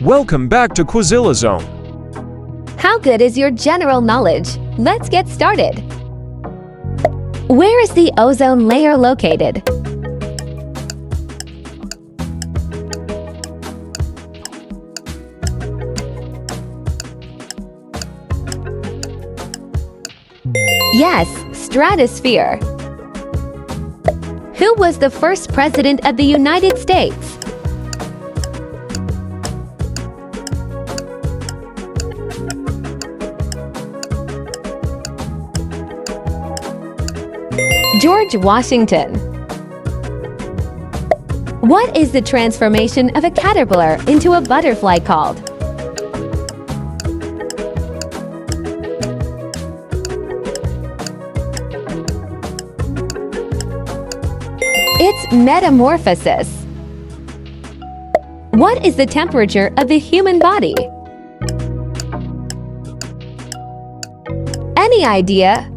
Welcome back to Quizilla Zone. How good is your general knowledge? Let's get started. Where is the ozone layer located? Yes, stratosphere. Who was the first president of the United States? George Washington. What is the transformation of a caterpillar into a butterfly called? It's metamorphosis. What is the temperature of the human body? Any idea?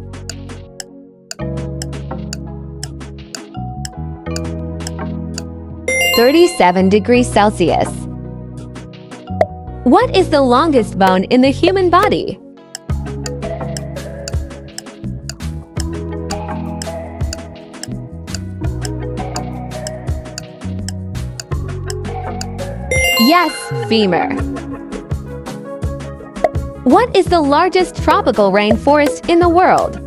(37°C). What is the longest bone in the human body? Yes, femur. What is the largest tropical rainforest in the world?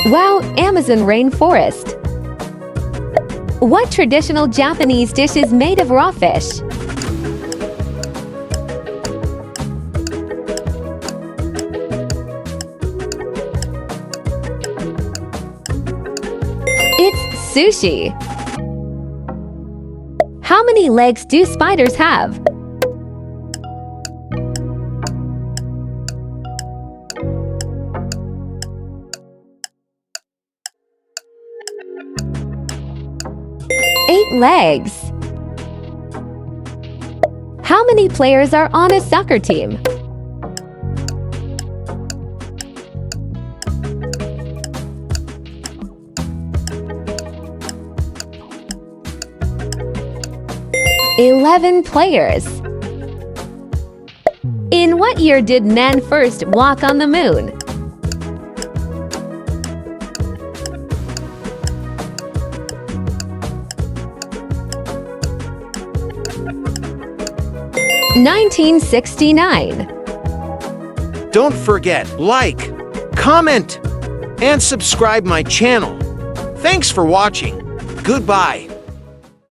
Wow, Amazon rainforest. What traditional Japanese dish is made of raw fish? It's sushi. How many legs do spiders have? Eight legs. How many players are on a soccer team? (11 players. In what year did man first walk on the moon? (1969). Don't forget, like, comment, and subscribe my channel. Thanks for watching. Goodbye.